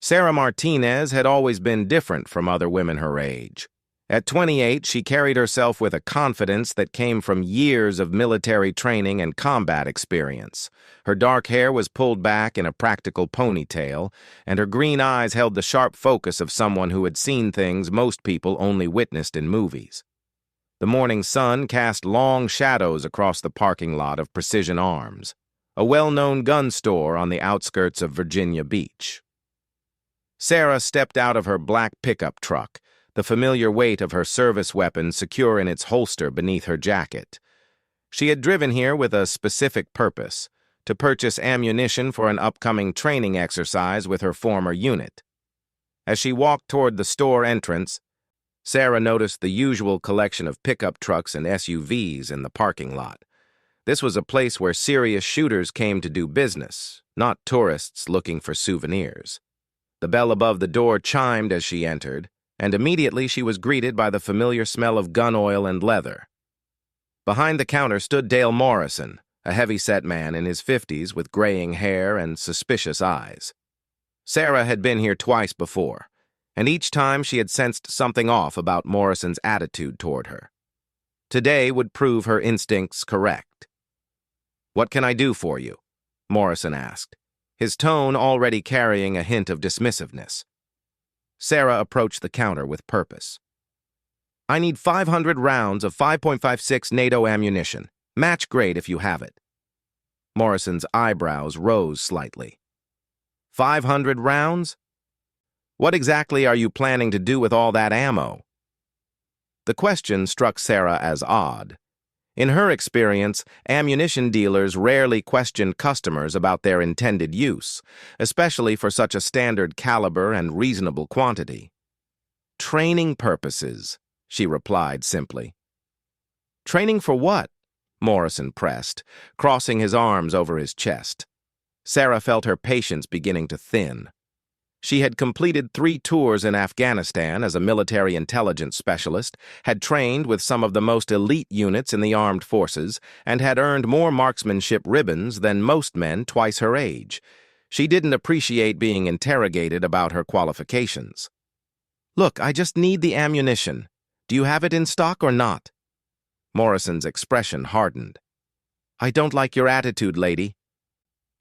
Sarah Martinez had always been different from other women her age. At 28, she carried herself with a confidence that came from years of military training and combat experience. Her dark hair was pulled back in a practical ponytail, and her green eyes held the sharp focus of someone who had seen things most people only witnessed in movies. The morning sun cast long shadows across the parking lot of Precision Arms, a well-known gun store on the outskirts of Virginia Beach. Sarah stepped out of her black pickup truck, the familiar weight of her service weapon secure in its holster beneath her jacket. She had driven here with a specific purpose, to purchase ammunition for an upcoming training exercise with her former unit. As she walked toward the store entrance, Sarah noticed the usual collection of pickup trucks and SUVs in the parking lot. This was a place where serious shooters came to do business, not tourists looking for souvenirs. The bell above the door chimed as she entered, and immediately she was greeted by the familiar smell of gun oil and leather. Behind the counter stood Dale Morrison, a heavy-set man in his 50s with graying hair and suspicious eyes. Sarah had been here twice before, and each time she had sensed something off about Morrison's attitude toward her. Today would prove her instincts correct. "What can I do for you?" Morrison asked, his tone already carrying a hint of dismissiveness. Sarah approached the counter with purpose. "I need 500 rounds of 5.56 NATO ammunition. Match grade if you have it." Morrison's eyebrows rose slightly. 500 rounds? What exactly are you planning to do with all that ammo? The question struck Sarah as odd. In her experience, ammunition dealers rarely questioned customers about their intended use, especially for such a standard caliber and reasonable quantity. "Training purposes," she replied simply. "Training for what?" Morrison pressed, crossing his arms over his chest. Sarah felt her patience beginning to thin. She had completed 3 tours in Afghanistan as a military intelligence specialist, had trained with some of the most elite units in the armed forces, and had earned more marksmanship ribbons than most men twice her age. She didn't appreciate being interrogated about her qualifications. "Look, I just need the ammunition. Do you have it in stock or not?" Morrison's expression hardened. "I don't like your attitude, lady.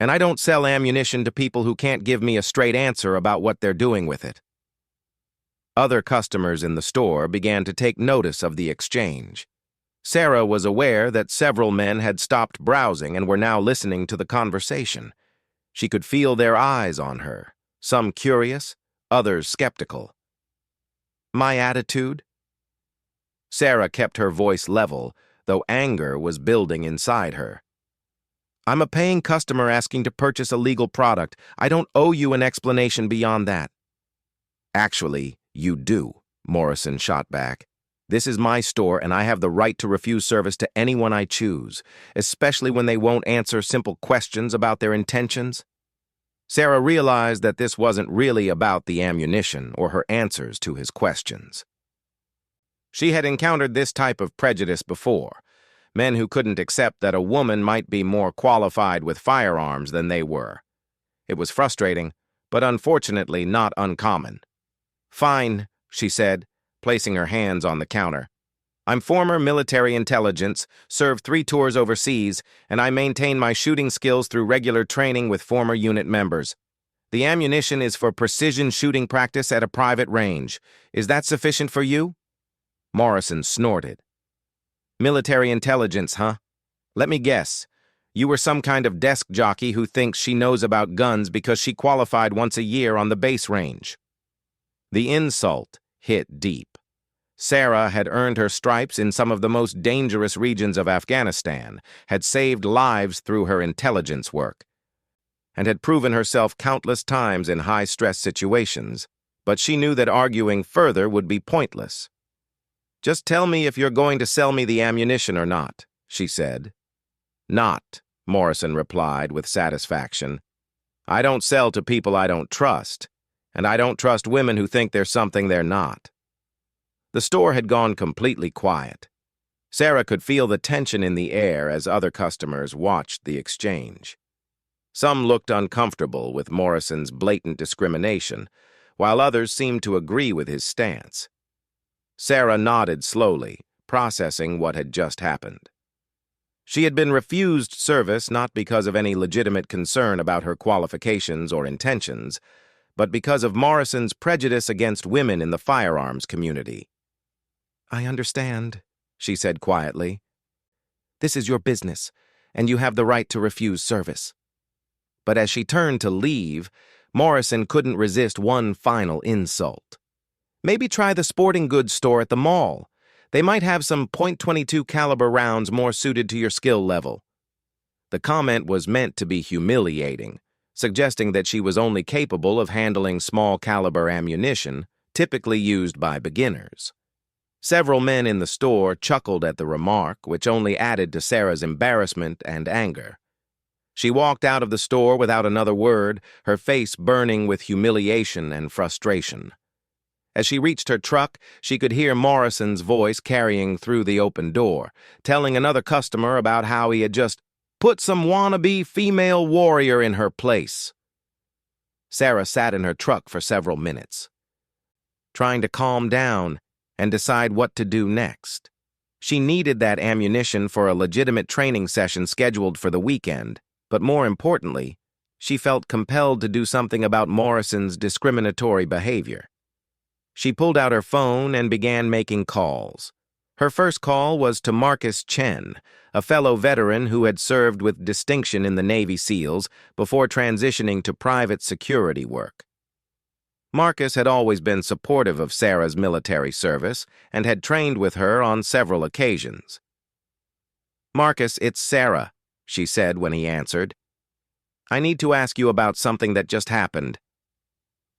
And I don't sell ammunition to people who can't give me a straight answer about what they're doing with it." Other customers in the store began to take notice of the exchange. Sarah was aware that several men had stopped browsing and were now listening to the conversation. She could feel their eyes on her, some curious, others skeptical. "My attitude?" Sarah kept her voice level, though anger was building inside her. "I'm a paying customer asking to purchase a legal product. I don't owe you an explanation beyond that." "Actually, you do," Morrison shot back. "This is my store, and I have the right to refuse service to anyone I choose, especially when they won't answer simple questions about their intentions." Sarah realized that this wasn't really about the ammunition or her answers to his questions. She had encountered this type of prejudice before. Men who couldn't accept that a woman might be more qualified with firearms than they were. It was frustrating, but unfortunately not uncommon. "Fine," she said, placing her hands on the counter. "I'm former military intelligence, served 3 tours overseas, and I maintain my shooting skills through regular training with former unit members. The ammunition is for precision shooting practice at a private range. Is that sufficient for you?" Morrison snorted. "Military intelligence, huh? Let me guess. You were some kind of desk jockey who thinks she knows about guns because she qualified once a year on the base range." The insult hit deep. Sarah had earned her stripes in some of the most dangerous regions of Afghanistan, had saved lives through her intelligence work, and had proven herself countless times in high-stress situations, but she knew that arguing further would be pointless. "Just tell me if you're going to sell me the ammunition or not," she said. "Not," Morrison replied with satisfaction. "I don't sell to people I don't trust, and I don't trust women who think they're something they're not." The store had gone completely quiet. Sarah could feel the tension in the air as other customers watched the exchange. Some looked uncomfortable with Morrison's blatant discrimination, while others seemed to agree with his stance. Sarah nodded slowly, processing what had just happened. She had been refused service not because of any legitimate concern about her qualifications or intentions, but because of Morrison's prejudice against women in the firearms community. "I understand," she said quietly. "This is your business, and you have the right to refuse service." But as she turned to leave, Morrison couldn't resist one final insult. "Maybe try the sporting goods store at the mall. They might have some .22 caliber rounds more suited to your skill level." The comment was meant to be humiliating, suggesting that she was only capable of handling small caliber ammunition, typically used by beginners. Several men in the store chuckled at the remark, which only added to Sarah's embarrassment and anger. She walked out of the store without another word, her face burning with humiliation and frustration. As she reached her truck, she could hear Morrison's voice carrying through the open door, telling another customer about how he had just put some wannabe female warrior in her place. Sarah sat in her truck for several minutes, trying to calm down and decide what to do next. She needed that ammunition for a legitimate training session scheduled for the weekend, but more importantly, she felt compelled to do something about Morrison's discriminatory behavior. She pulled out her phone and began making calls. Her first call was to Marcus Chen, a fellow veteran who had served with distinction in the Navy SEALs before transitioning to private security work. Marcus had always been supportive of Sarah's military service and had trained with her on several occasions. "Marcus, it's Sarah," she said when he answered. "I need to ask you about something that just happened."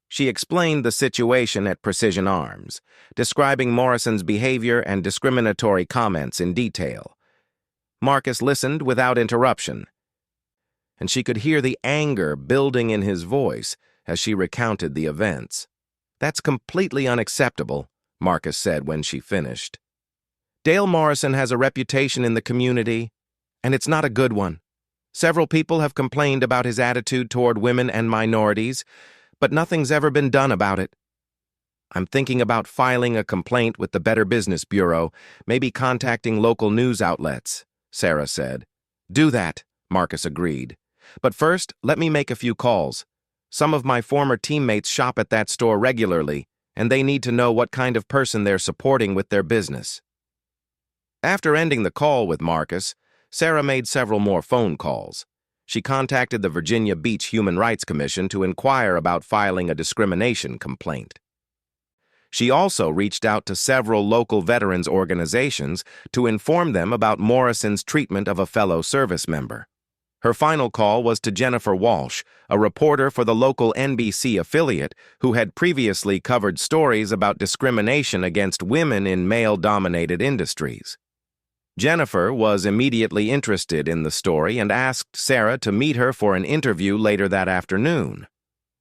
She explained the situation at Precision Arms, describing Morrison's behavior and discriminatory comments in detail. Marcus listened without interruption, and she could hear the anger building in his voice as she recounted the events. "That's completely unacceptable," Marcus said when she finished. "Dale Morrison has a reputation in the community, and it's not a good one. Several people have complained about his attitude toward women and minorities, but nothing's ever been done about it. I'm thinking about filing a complaint with the Better Business Bureau, maybe contacting local news outlets," Sarah said. "Do that," Marcus agreed. "But first, let me make a few calls. Some of my former teammates shop at that store regularly, and they need to know what kind of person they're supporting with their business." After ending the call with Marcus, Sarah made several more phone calls. She contacted the Virginia Beach Human Rights Commission to inquire about filing a discrimination complaint. She also reached out to several local veterans organizations to inform them about Morrison's treatment of a fellow service member. Her final call was to Jennifer Walsh, a reporter for the local NBC affiliate who had previously covered stories about discrimination against women in male-dominated industries. Jennifer was immediately interested in the story and asked Sarah to meet her for an interview later that afternoon.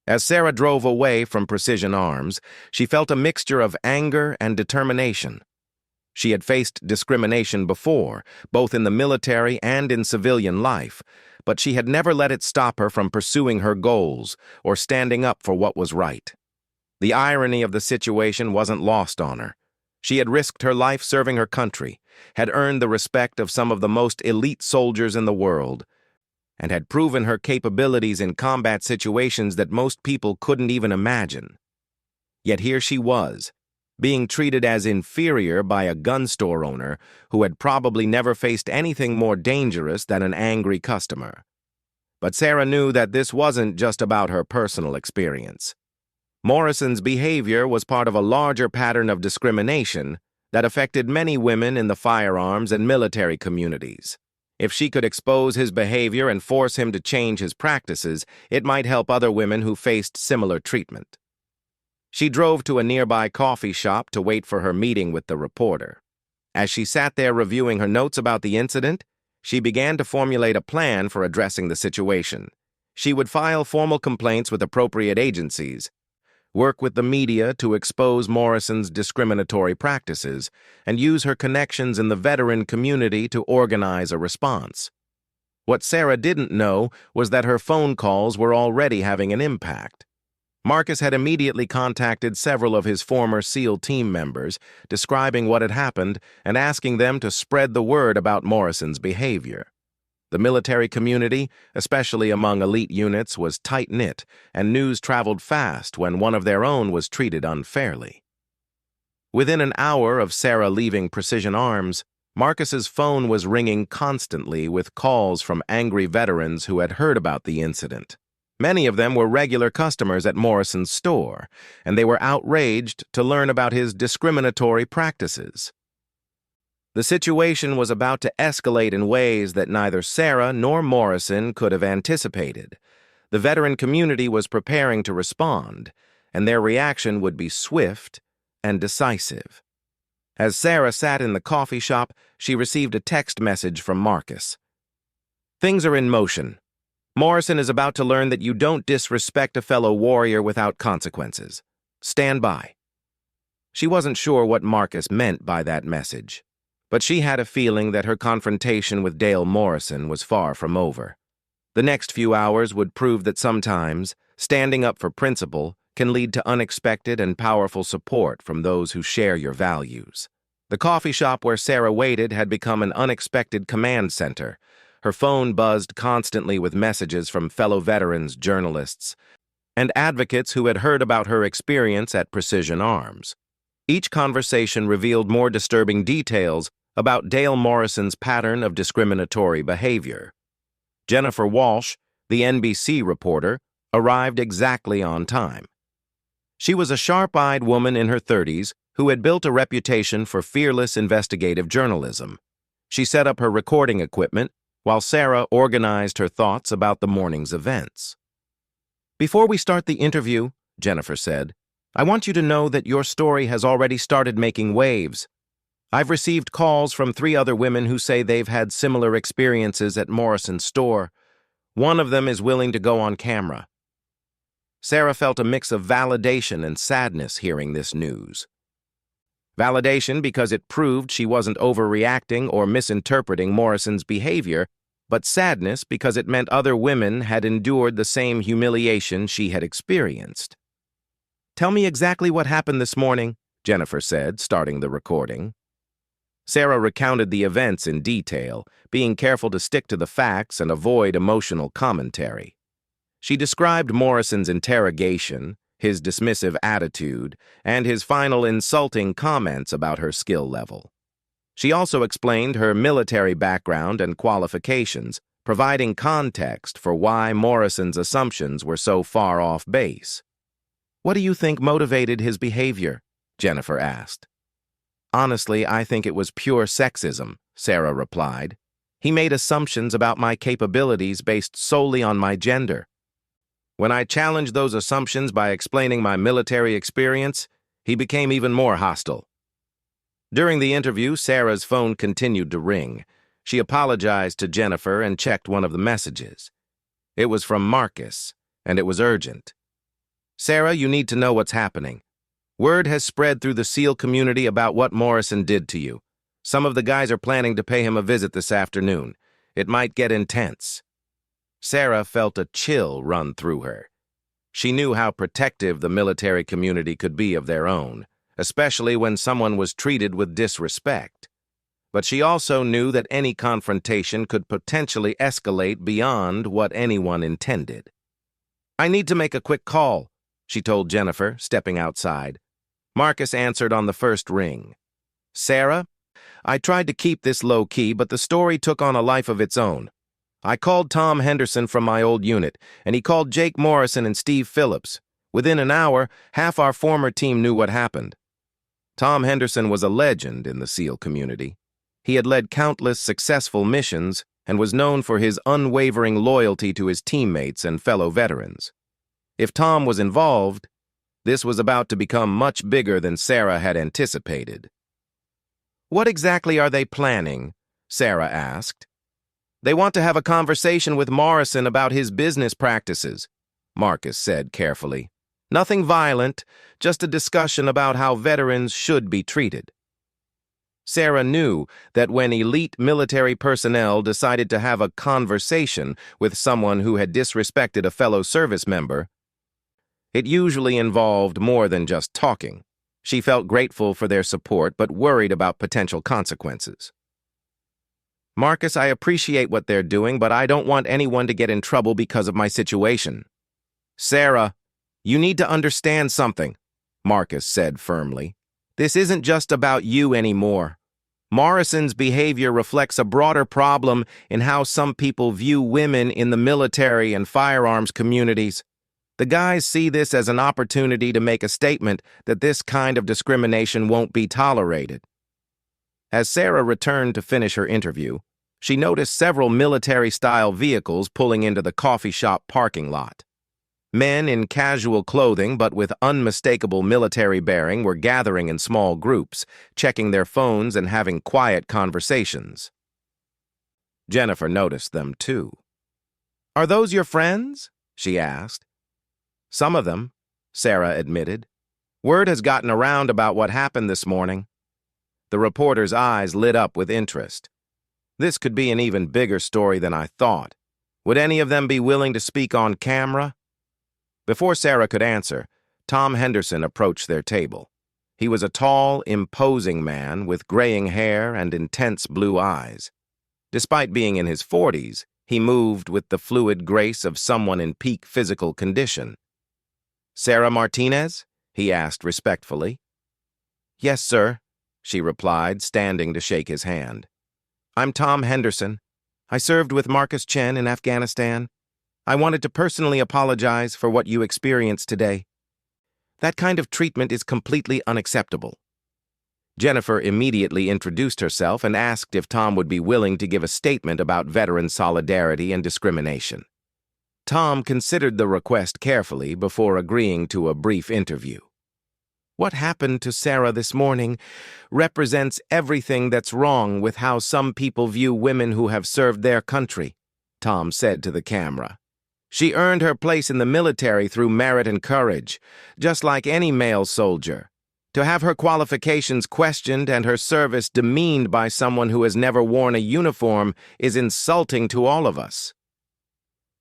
As Sarah drove away from Precision Arms, she felt a mixture of anger and determination. She had faced discrimination before, both in the military and in civilian life, but she had never let it stop her from pursuing her goals or standing up for what was right. The irony of the situation wasn't lost on her. She had risked her life serving her country, had earned the respect of some of the most elite soldiers in the world, and had proven her capabilities in combat situations that most people couldn't even imagine. Yet here she was, being treated as inferior by a gun store owner who had probably never faced anything more dangerous than an angry customer. But Sarah knew that this wasn't just about her personal experience. Morrison's behavior was part of a larger pattern of discrimination that affected many women in the firearms and military communities. If she could expose his behavior and force him to change his practices, it might help other women who faced similar treatment. She drove to a nearby coffee shop to wait for her meeting with the reporter. As she sat there reviewing her notes about the incident, she began to formulate a plan for addressing the situation. She would file formal complaints with appropriate agencies, work with the media to expose Morrison's discriminatory practices, and use her connections in the veteran community to organize a response. What Sarah didn't know was that her phone calls were already having an impact. Marcus had immediately contacted several of his former SEAL team members, describing what had happened and asking them to spread the word about Morrison's behavior. The military community, especially among elite units, was tight-knit, and news traveled fast when one of their own was treated unfairly. Within an hour of Sarah leaving Precision Arms, Marcus's phone was ringing constantly with calls from angry veterans who had heard about the incident. Many of them were regular customers at Morrison's store, and they were outraged to learn about his discriminatory practices. The situation was about to escalate in ways that neither Sarah nor Morrison could have anticipated. The veteran community was preparing to respond, and their reaction would be swift and decisive. As Sarah sat in the coffee shop, she received a text message from Marcus. "Things are in motion. Morrison is about to learn that you don't disrespect a fellow warrior without consequences. Stand by." She wasn't sure what Marcus meant by that message, but she had a feeling that her confrontation with Dale Morrison was far from over. The next few hours would prove that sometimes standing up for principle can lead to unexpected and powerful support from those who share your values. The coffee shop where Sarah waited had become an unexpected command center. Her phone buzzed constantly with messages from fellow veterans, journalists, and advocates who had heard about her experience at Precision Arms. Each conversation revealed more disturbing details about Dale Morrison's pattern of discriminatory behavior. Jennifer Walsh, the NBC reporter, arrived exactly on time. She was a sharp-eyed woman in her 30s who had built a reputation for fearless investigative journalism. She set up her recording equipment while Sarah organized her thoughts about the morning's events. "Before we start the interview," Jennifer said, "I want you to know that your story has already started making waves. I've received calls from 3 other women who say they've had similar experiences at Morrison's store. One of them is willing to go on camera." Sarah felt a mix of validation and sadness hearing this news. Validation because it proved she wasn't overreacting or misinterpreting Morrison's behavior, but sadness because it meant other women had endured the same humiliation she had experienced. "Tell me exactly what happened this morning," Jennifer said, starting the recording. Sarah recounted the events in detail, being careful to stick to the facts and avoid emotional commentary. She described Morrison's interrogation, his dismissive attitude, and his final insulting comments about her skill level. She also explained her military background and qualifications, providing context for why Morrison's assumptions were so far off base. "What do you think motivated his behavior?" Jennifer asked. "Honestly, I think it was pure sexism," Sarah replied. "He made assumptions about my capabilities based solely on my gender. When I challenged those assumptions by explaining my military experience, he became even more hostile." During the interview, Sarah's phone continued to ring. She apologized to Jennifer and checked one of the messages. It was from Marcus, and it was urgent. "Sarah, you need to know what's happening. Word has spread through the SEAL community about what Morrison did to you. Some of the guys are planning to pay him a visit this afternoon. It might get intense." Sarah felt a chill run through her. She knew how protective the military community could be of their own, especially when someone was treated with disrespect. But she also knew that any confrontation could potentially escalate beyond what anyone intended. "I need to make a quick call," she told Jennifer, stepping outside. Marcus answered on the first ring. "Sarah, I tried to keep this low-key, but the story took on a life of its own. I called Tom Henderson from my old unit, and he called Jake Morrison and Steve Phillips. Within an hour, half our former team knew what happened." Tom Henderson was a legend in the SEAL community. He had led countless successful missions and was known for his unwavering loyalty to his teammates and fellow veterans. If Tom was involved, this was about to become much bigger than Sarah had anticipated. "What exactly are they planning?" Sarah asked. "They want to have a conversation with Morrison about his business practices," Marcus said carefully. "Nothing violent, just a discussion about how veterans should be treated." Sarah knew that when elite military personnel decided to have a conversation with someone who had disrespected a fellow service member, it usually involved more than just talking. She felt grateful for their support but worried about potential consequences. "Marcus, I appreciate what they're doing, but I don't want anyone to get in trouble because of my situation." "Sarah, you need to understand something," Marcus said firmly. "This isn't just about you anymore. Morrison's behavior reflects a broader problem in how some people view women in the military and firearms communities. The guys see this as an opportunity to make a statement that this kind of discrimination won't be tolerated." As Sarah returned to finish her interview, she noticed several military-style vehicles pulling into the coffee shop parking lot. Men in casual clothing but with unmistakable military bearing were gathering in small groups, checking their phones and having quiet conversations. Jennifer noticed them too. "Are those your friends?" she asked. "Some of them," Sarah admitted. "Word has gotten around about what happened this morning." The reporter's eyes lit up with interest. "This could be an even bigger story than I thought. Would any of them be willing to speak on camera?" Before Sarah could answer, Tom Henderson approached their table. He was a tall, imposing man with graying hair and intense blue eyes. Despite being in his 40s, he moved with the fluid grace of someone in peak physical condition. "Sarah Martinez?" he asked respectfully. "Yes, sir," she replied, standing to shake his hand. "I'm Tom Henderson. I served with Marcus Chen in Afghanistan. I wanted to personally apologize for what you experienced today. That kind of treatment is completely unacceptable." Jennifer immediately introduced herself and asked if Tom would be willing to give a statement about veteran solidarity and discrimination. Tom considered the request carefully before agreeing to a brief interview. "What happened to Sarah this morning represents everything that's wrong with how some people view women who have served their country," Tom said to the camera. "She earned her place in the military through merit and courage, just like any male soldier. To have her qualifications questioned and her service demeaned by someone who has never worn a uniform is insulting to all of us."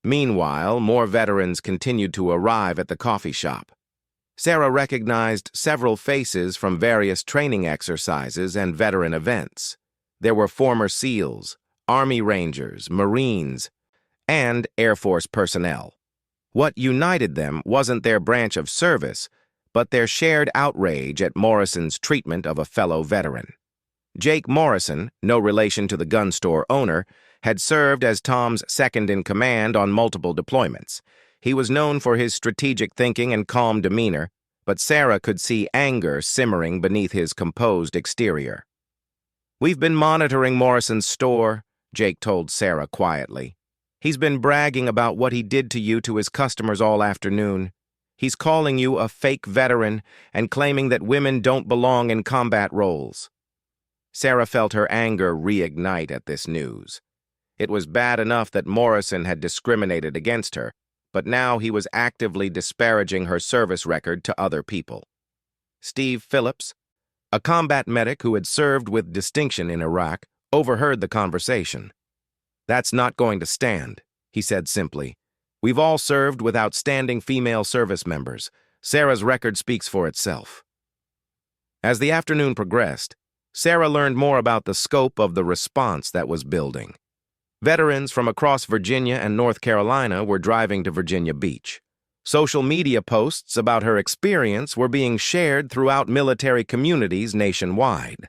Meanwhile, more veterans continued to arrive at the coffee shop. Sarah recognized several faces from various training exercises and veteran events. There were former SEALs, Army Rangers, Marines, and Air Force personnel. What united them wasn't their branch of service, but their shared outrage at Morrison's treatment of a fellow veteran. Jake Morrison, no relation to the gun store owner, had served as Tom's second-in-command on multiple deployments. He was known for his strategic thinking and calm demeanor, but Sarah could see anger simmering beneath his composed exterior. "We've been monitoring Morrison's store," Jake told Sarah quietly. "He's been bragging about what he did to you to his customers all afternoon. He's calling you a fake veteran and claiming that women don't belong in combat roles." Sarah felt her anger reignite at this news. It was bad enough that Morrison had discriminated against her, but now he was actively disparaging her service record to other people. Steve Phillips, a combat medic who had served with distinction in Iraq, overheard the conversation. "That's not going to stand," he said simply. "We've all served with outstanding female service members. Sarah's record speaks for itself." As the afternoon progressed, Sarah learned more about the scope of the response that was building. Veterans from across Virginia and North Carolina were driving to Virginia Beach. Social media posts about her experience were being shared throughout military communities nationwide.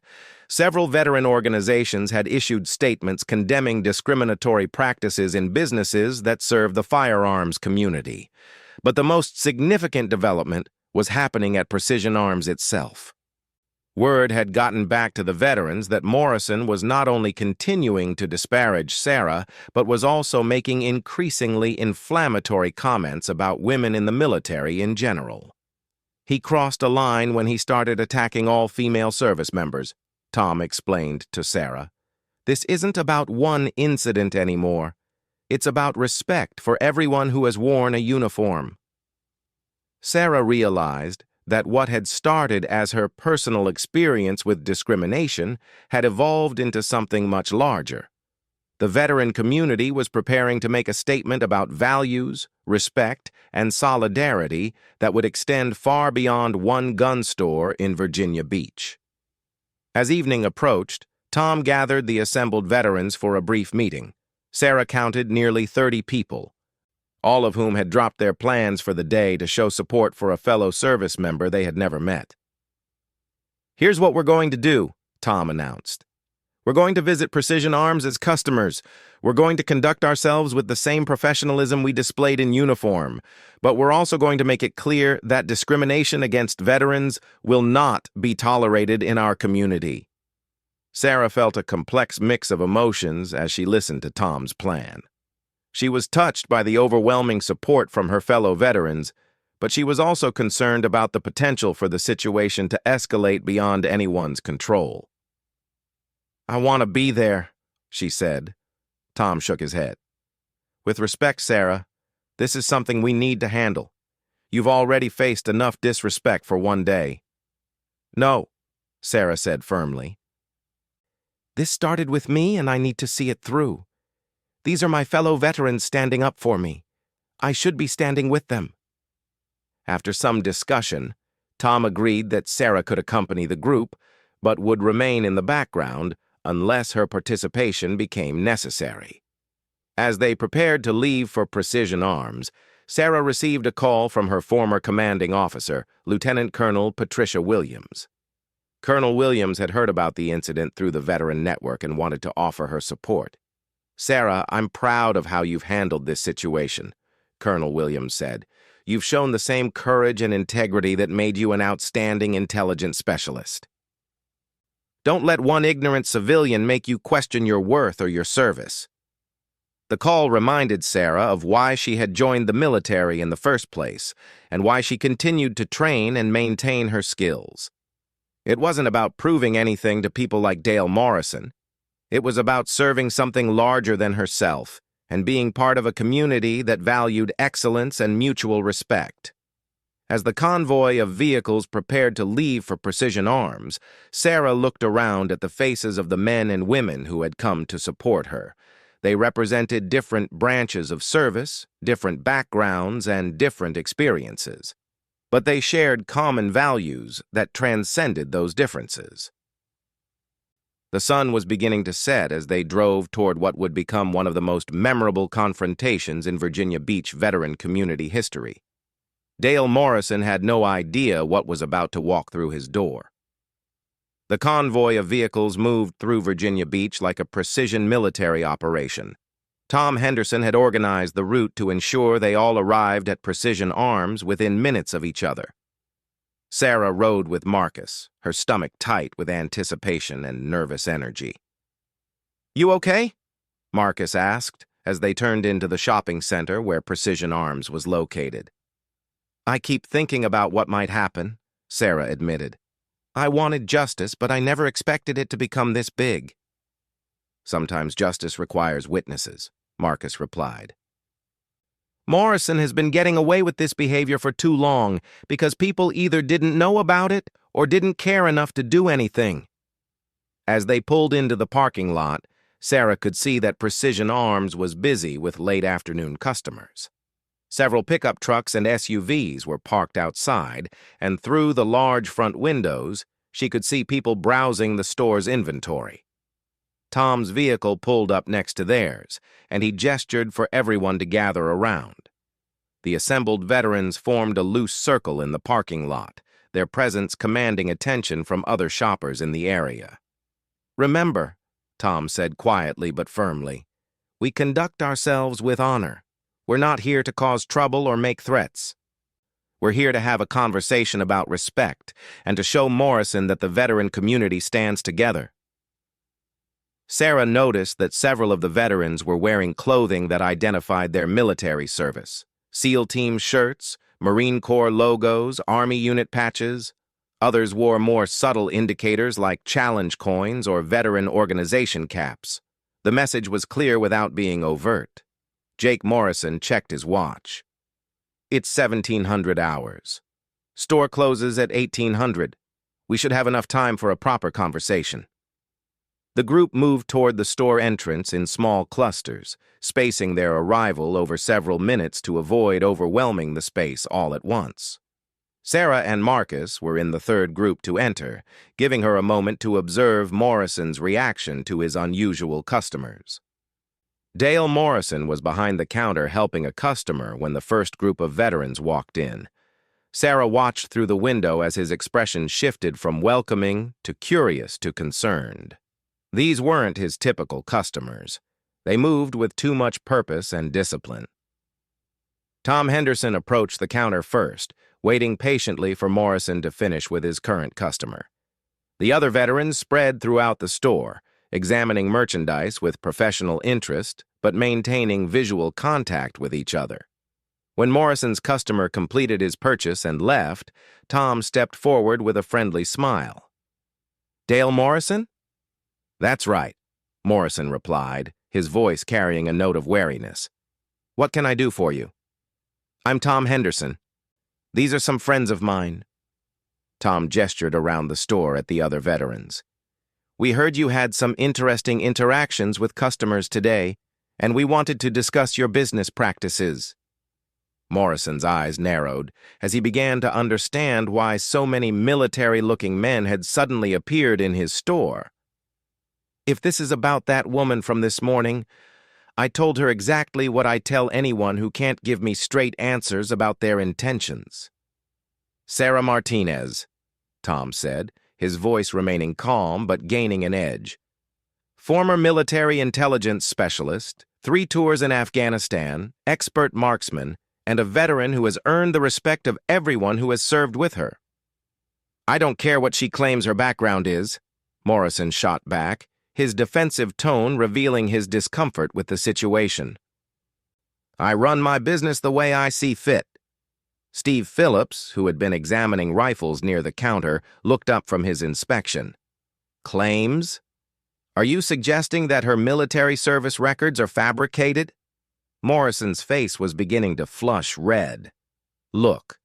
Several veteran organizations had issued statements condemning discriminatory practices in businesses that serve the firearms community. But the most significant development was happening at Precision Arms itself. Word had gotten back to the veterans that Morrison was not only continuing to disparage Sarah, but was also making increasingly inflammatory comments about women in the military in general. "He crossed a line when he started attacking all female service members," Tom explained to Sarah. "This isn't about one incident anymore. It's about respect for everyone who has worn a uniform." Sarah realized that what had started as her personal experience with discrimination had evolved into something much larger. The veteran community was preparing to make a statement about values, respect, and solidarity that would extend far beyond one gun store in Virginia Beach. As evening approached, Tom gathered the assembled veterans for a brief meeting. Sarah counted nearly 30 people, all of whom had dropped their plans for the day to show support for a fellow service member they had never met. "Here's what we're going to do," Tom announced. "We're going to visit Precision Arms as customers. We're going to conduct ourselves with the same professionalism we displayed in uniform, but we're also going to make it clear that discrimination against veterans will not be tolerated in our community." Sarah felt a complex mix of emotions as she listened to Tom's plan. She was touched by the overwhelming support from her fellow veterans, but she was also concerned about the potential for the situation to escalate beyond anyone's control. "I want to be there," she said. Tom shook his head. "With respect, Sarah, this is something we need to handle. You've already faced enough disrespect for one day." "No," Sarah said firmly. "This started with me, and I need to see it through. These are my fellow veterans standing up for me. I should be standing with them." After some discussion, Tom agreed that Sarah could accompany the group, but would remain in the background unless her participation became necessary. As they prepared to leave for Precision Arms, Sarah received a call from her former commanding officer, Lieutenant Colonel Patricia Williams. Colonel Williams had heard about the incident through the Veteran Network and wanted to offer her support. "Sarah, I'm proud of how you've handled this situation," Colonel Williams said. "You've shown the same courage and integrity that made you an outstanding intelligence specialist. Don't let one ignorant civilian make you question your worth or your service." The call reminded Sarah of why she had joined the military in the first place and why she continued to train and maintain her skills. It wasn't about proving anything to people like Dale Morrison. It was about serving something larger than herself and being part of a community that valued excellence and mutual respect. As the convoy of vehicles prepared to leave for Precision Arms, Sarah looked around at the faces of the men and women who had come to support her. They represented different branches of service, different backgrounds, and different experiences. But they shared common values that transcended those differences. The sun was beginning to set as they drove toward what would become one of the most memorable confrontations in Virginia Beach veteran community history. Dale Morrison had no idea what was about to walk through his door. The convoy of vehicles moved through Virginia Beach like a precision military operation. Tom Henderson had organized the route to ensure they all arrived at Precision Arms within minutes of each other. Sarah rode with Marcus, her stomach tight with anticipation and nervous energy. "You okay?" Marcus asked as they turned into the shopping center where Precision Arms was located. "I keep thinking about what might happen," Sarah admitted. "I wanted justice, but I never expected it to become this big." "Sometimes justice requires witnesses," Marcus replied. "Morrison has been getting away with this behavior for too long because people either didn't know about it or didn't care enough to do anything." As they pulled into the parking lot, Sarah could see that Precision Arms was busy with late-afternoon customers. Several pickup trucks and SUVs were parked outside, and through the large front windows, she could see people browsing the store's inventory. Tom's vehicle pulled up next to theirs, and he gestured for everyone to gather around. The assembled veterans formed a loose circle in the parking lot, their presence commanding attention from other shoppers in the area. "Remember," Tom said quietly but firmly, "we conduct ourselves with honor. We're not here to cause trouble or make threats. We're here to have a conversation about respect and to show Morrison that the veteran community stands together." Sarah noticed that several of the veterans were wearing clothing that identified their military service. SEAL Team shirts, Marine Corps logos, Army unit patches. Others wore more subtle indicators like challenge coins or veteran organization caps. The message was clear without being overt. Jake Morrison checked his watch. "It's 1700 hours." Store closes at 1800. We should have enough time for a proper conversation. The group moved toward the store entrance in small clusters, spacing their arrival over several minutes to avoid overwhelming the space all at once. Sarah and Marcus were in the third group to enter, giving her a moment to observe Morrison's reaction to his unusual customers. Dale Morrison was behind the counter helping a customer when the first group of veterans walked in. Sarah watched through the window as his expression shifted from welcoming to curious to concerned. These weren't his typical customers. They moved with too much purpose and discipline. Tom Henderson approached the counter first, waiting patiently for Morrison to finish with his current customer. The other veterans spread throughout the store, examining merchandise with professional interest, but maintaining visual contact with each other. When Morrison's customer completed his purchase and left, Tom stepped forward with a friendly smile. "Dale Morrison?" "That's right," Morrison replied, his voice carrying a note of wariness. "What can I do for you?" "I'm Tom Henderson. These are some friends of mine." Tom gestured around the store at the other veterans. "We heard you had some interesting interactions with customers today, and we wanted to discuss your business practices." Morrison's eyes narrowed as he began to understand why so many military-looking men had suddenly appeared in his store. "If this is about that woman from this morning, I told her exactly what I tell anyone who can't give me straight answers about their intentions." "Sarah Martinez," Tom said, his voice remaining calm but gaining an edge. "Former military intelligence specialist, 3 tours in Afghanistan, expert marksman, and a veteran who has earned the respect of everyone who has served with her." "I don't care what she claims her background is," Morrison shot back, his defensive tone revealing his discomfort with the situation. "I run my business the way I see fit." Steve Phillips, who had been examining rifles near the counter, looked up from his inspection. "Claims? Are you suggesting that her military service records are fabricated?" Morrison's face was beginning to flush red. "Look,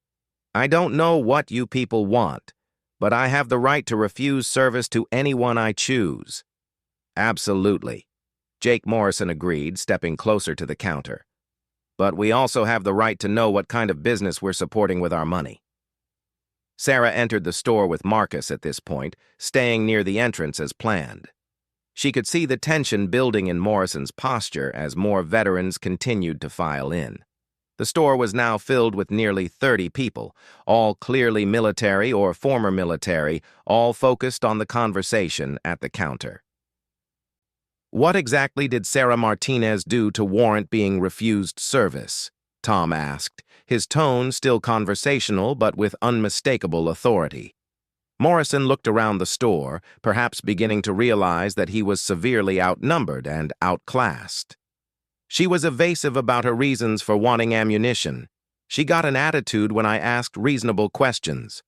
I don't know what you people want, but I have the right to refuse service to anyone I choose." "Absolutely," Jake Morrison agreed, stepping closer to the counter. "But we also have the right to know what kind of business we're supporting with our money." Sarah entered the store with Marcus at this point, staying near the entrance as planned. She could see the tension building in Morrison's posture as more veterans continued to file in. The store was now filled with nearly 30 people, all clearly military or former military, all focused on the conversation at the counter. "What exactly did Sarah Martinez do to warrant being refused service?" Tom asked, his tone still conversational but with unmistakable authority. Morrison looked around the store, perhaps beginning to realize that he was severely outnumbered and outclassed. "She was evasive about her reasons for wanting ammunition. She got an attitude when I asked reasonable questions."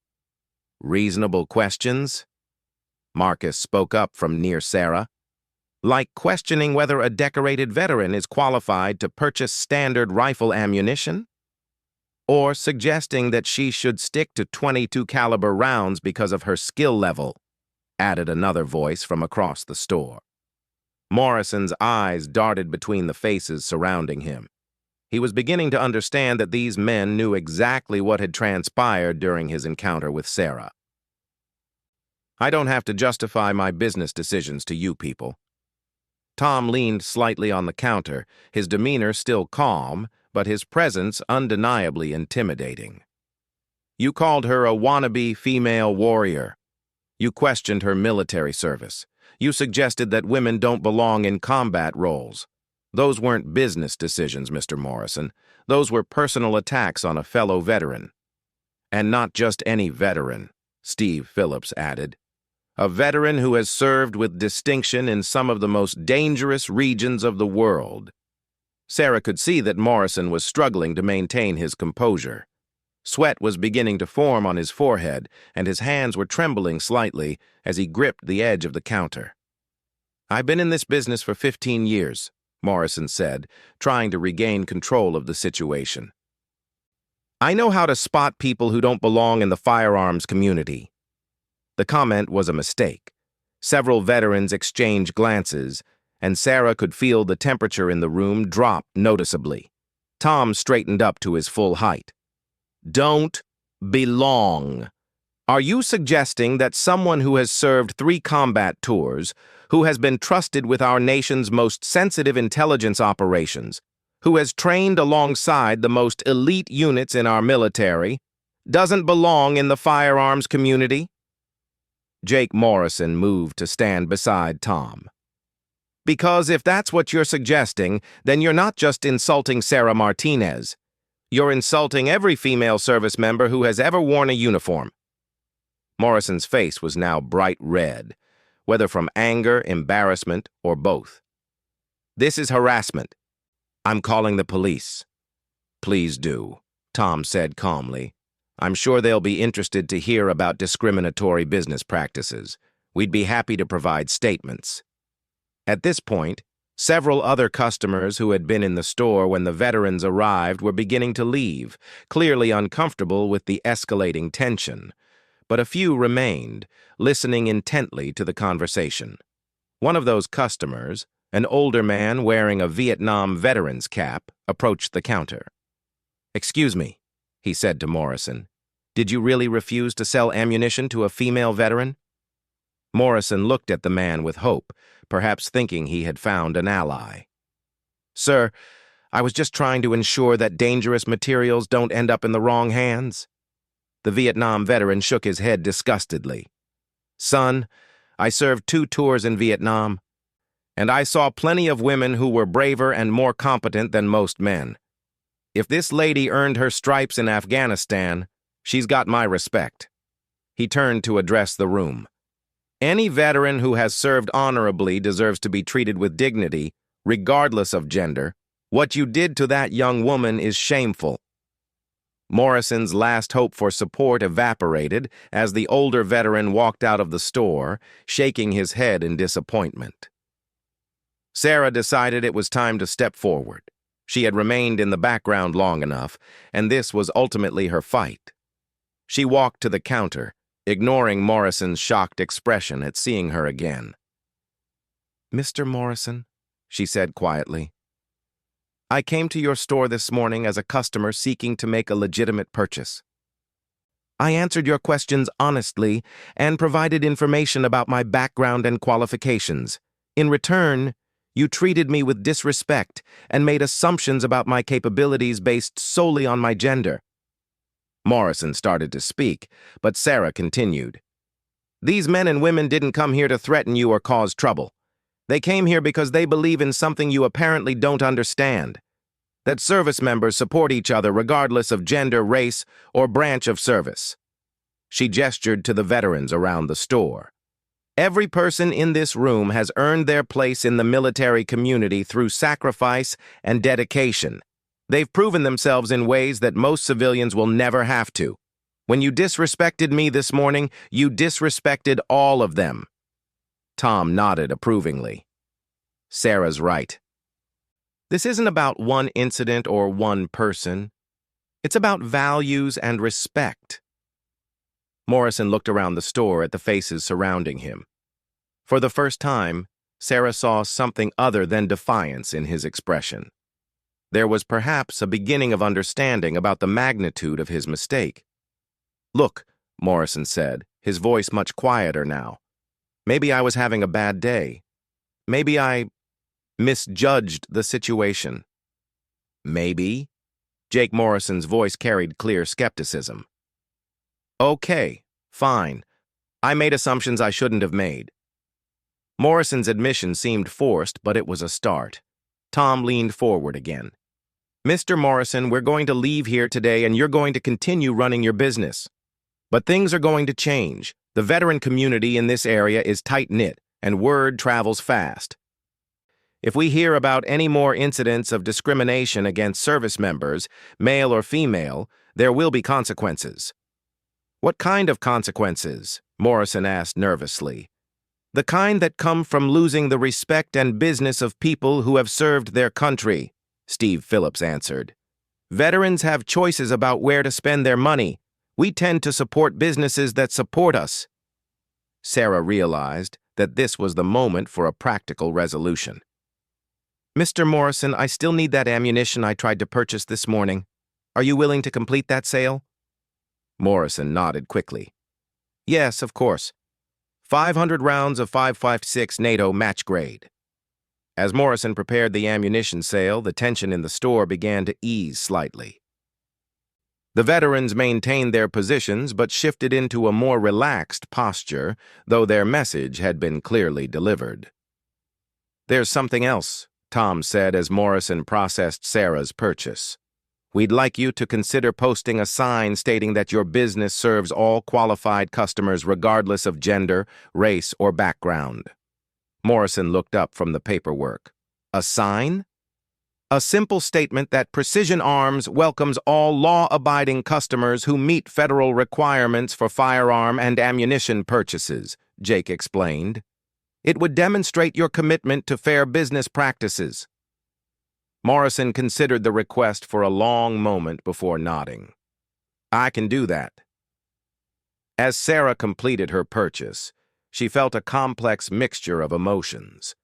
"Reasonable questions?" Marcus spoke up from near Sarah. "Like questioning whether a decorated veteran is qualified to purchase standard rifle ammunition? Or suggesting that she should stick to .22 caliber rounds because of her skill level," added another voice from across the store. Morrison's eyes darted between the faces surrounding him. He was beginning to understand that these men knew exactly what had transpired during his encounter with Sarah. "I don't have to justify my business decisions to you people." Tom leaned slightly on the counter, his demeanor still calm, but his presence undeniably intimidating. "You called her a wannabe female warrior. You questioned her military service. You suggested that women don't belong in combat roles. Those weren't business decisions, Mr. Morrison. Those were personal attacks on a fellow veteran." "And not just any veteran," Steve Phillips added. "A veteran who has served with distinction in some of the most dangerous regions of the world." Sarah could see that Morrison was struggling to maintain his composure. Sweat was beginning to form on his forehead, and his hands were trembling slightly as he gripped the edge of the counter. "I've been in this business for 15 years, Morrison said, trying to regain control of the situation. I know how to spot people who don't belong in the firearms community. The comment was a mistake. Several veterans exchanged glances, and Sarah could feel the temperature in the room drop noticeably. Tom straightened up to his full height. Don't belong. Are you suggesting that someone who has served 3 combat tours, who has been trusted with our nation's most sensitive intelligence operations, who has trained alongside the most elite units in our military, doesn't belong in the firearms community? Jake Morrison moved to stand beside Tom. Because if that's what you're suggesting, then you're not just insulting Sarah Martinez. You're insulting every female service member who has ever worn a uniform. Morrison's face was now bright red, whether from anger, embarrassment, or both. This is harassment. I'm calling the police. Please do, Tom said calmly. I'm sure they'll be interested to hear about discriminatory business practices. We'd be happy to provide statements. At this point, several other customers who had been in the store when the veterans arrived were beginning to leave, clearly uncomfortable with the escalating tension. But a few remained, listening intently to the conversation. One of those customers, an older man wearing a Vietnam veteran's cap, approached the counter. "Excuse me," he said to Morrison. "Did you really refuse to sell ammunition to a female veteran?" Morrison looked at the man with hope, perhaps thinking he had found an ally. "Sir, I was just trying to ensure that dangerous materials don't end up in the wrong hands." The Vietnam veteran shook his head disgustedly. "Son, I served 2 tours in Vietnam, and I saw plenty of women who were braver and more competent than most men. If this lady earned her stripes in Afghanistan, she's got my respect." He turned to address the room. "Any veteran who has served honorably deserves to be treated with dignity, regardless of gender. What you did to that young woman is shameful." Morrison's last hope for support evaporated as the older veteran walked out of the store, shaking his head in disappointment. Sarah decided it was time to step forward. She had remained in the background long enough, and this was ultimately her fight. She walked to the counter, ignoring Morrison's shocked expression at seeing her again. "Mr. Morrison," she said quietly, "I came to your store this morning as a customer seeking to make a legitimate purchase. I answered your questions honestly and provided information about my background and qualifications. In return, you treated me with disrespect and made assumptions about my capabilities based solely on my gender." Morrison started to speak, but Sarah continued. "These men and women didn't come here to threaten you or cause trouble. They came here because they believe in something you apparently don't understand: that service members support each other regardless of gender, race, or branch of service." She gestured to the veterans around the store. "Every person in this room has earned their place in the military community through sacrifice and dedication. They've proven themselves in ways that most civilians will never have to. When you disrespected me this morning, you disrespected all of them." Tom nodded approvingly. "Sarah's right. This isn't about one incident or one person. It's about values and respect." Morrison looked around the store at the faces surrounding him. For the first time, Sarah saw something other than defiance in his expression. There was perhaps a beginning of understanding about the magnitude of his mistake. "Look," Morrison said, his voice much quieter now. "Maybe I was having a bad day. Maybe I misjudged the situation." "Maybe?" Jake Morrison's voice carried clear skepticism. "Okay, fine. I made assumptions I shouldn't have made." Morrison's admission seemed forced, but it was a start. Tom leaned forward again. "Mr. Morrison, we're going to leave here today and you're going to continue running your business. But things are going to change. The veteran community in this area is tight-knit, and word travels fast. If we hear about any more incidents of discrimination against service members, male or female, there will be consequences." "What kind of consequences?" Morrison asked nervously. "The kind that come from losing the respect and business of people who have served their country," Steve Phillips answered. Veterans have choices about where to spend their money. We tend to support businesses that support us. Sarah realized that this was the moment for a practical resolution. Mr. Morrison, I still need that ammunition I tried to purchase this morning. Are you willing to complete that sale? Morrison nodded quickly. Yes, of course. 500 rounds of 5.56 NATO match grade. As Morrison prepared the ammunition sale, the tension in the store began to ease slightly. The veterans maintained their positions but shifted into a more relaxed posture, though their message had been clearly delivered. There's something else, Tom said as Morrison processed Sarah's purchase. We'd like you to consider posting a sign stating that your business serves all qualified customers regardless of gender, race, or background. Morrison looked up from the paperwork. A sign? A simple statement that Precision Arms welcomes all law-abiding customers who meet federal requirements for firearm and ammunition purchases, Jake explained. It would demonstrate your commitment to fair business practices. Morrison considered the request for a long moment before nodding. I can do that. As Sarah completed her purchase, she felt a complex mixture of emotions.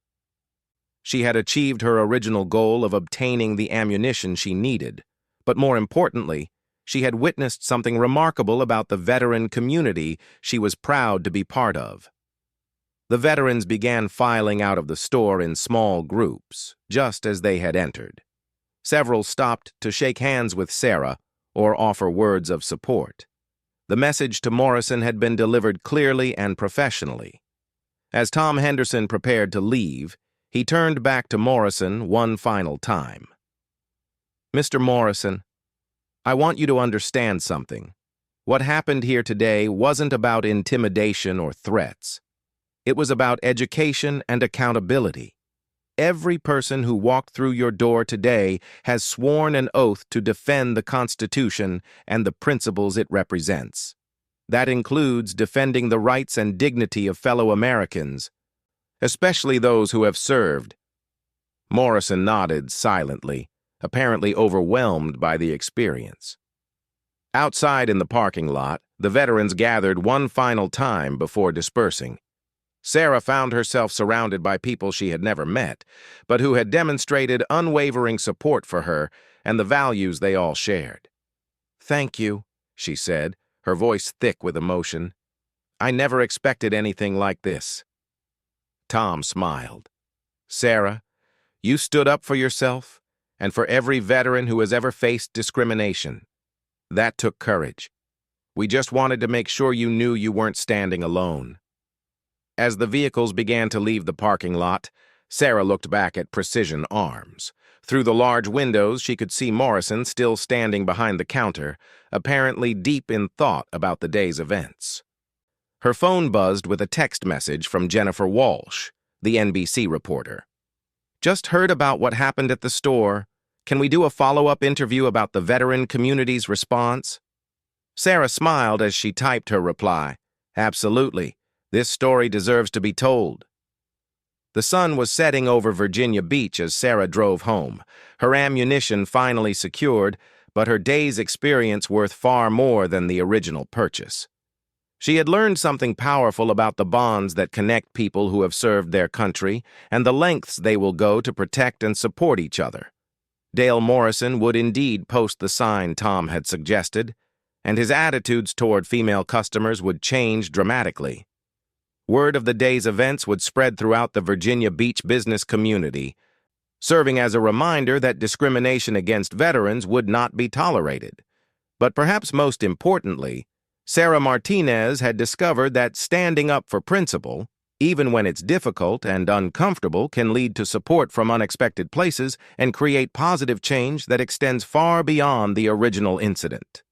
She had achieved her original goal of obtaining the ammunition she needed, but more importantly, she had witnessed something remarkable about the veteran community she was proud to be part of. The veterans began filing out of the store in small groups, just as they had entered. Several stopped to shake hands with Sarah or offer words of support. The message to Morrison had been delivered clearly and professionally. As Tom Henderson prepared to leave, he turned back to Morrison one final time. Mr. Morrison, I want you to understand something. What happened here today wasn't about intimidation or threats. It was about education and accountability. Every person who walked through your door today has sworn an oath to defend the Constitution and the principles it represents. That includes defending the rights and dignity of fellow Americans, especially those who have served. Morrison nodded silently, apparently overwhelmed by the experience. Outside in the parking lot, the veterans gathered one final time before dispersing. Sarah found herself surrounded by people she had never met, but who had demonstrated unwavering support for her and the values they all shared. Thank you, she said, her voice thick with emotion. I never expected anything like this. Tom smiled. Sarah, you stood up for yourself and for every veteran who has ever faced discrimination. That took courage. We just wanted to make sure you knew you weren't standing alone. As the vehicles began to leave the parking lot, Sarah looked back at Precision Arms. Through the large windows, she could see Morrison still standing behind the counter, apparently deep in thought about the day's events. Her phone buzzed with a text message from Jennifer Walsh, the NBC reporter. Just heard about what happened at the store. Can we do a follow-up interview about the veteran community's response? Sarah smiled as she typed her reply. Absolutely. This story deserves to be told. The sun was setting over Virginia Beach as Sarah drove home, her ammunition finally secured, but her day's experience worth far more than the original purchase. She had learned something powerful about the bonds that connect people who have served their country and the lengths they will go to protect and support each other. Dale Morrison would indeed post the sign Tom had suggested, and his attitudes toward female customers would change dramatically. Word of the day's events would spread throughout the Virginia Beach business community, serving as a reminder that discrimination against veterans would not be tolerated. But perhaps most importantly, Sarah Martinez had discovered that standing up for principle, even when it's difficult and uncomfortable, can lead to support from unexpected places and create positive change that extends far beyond the original incident.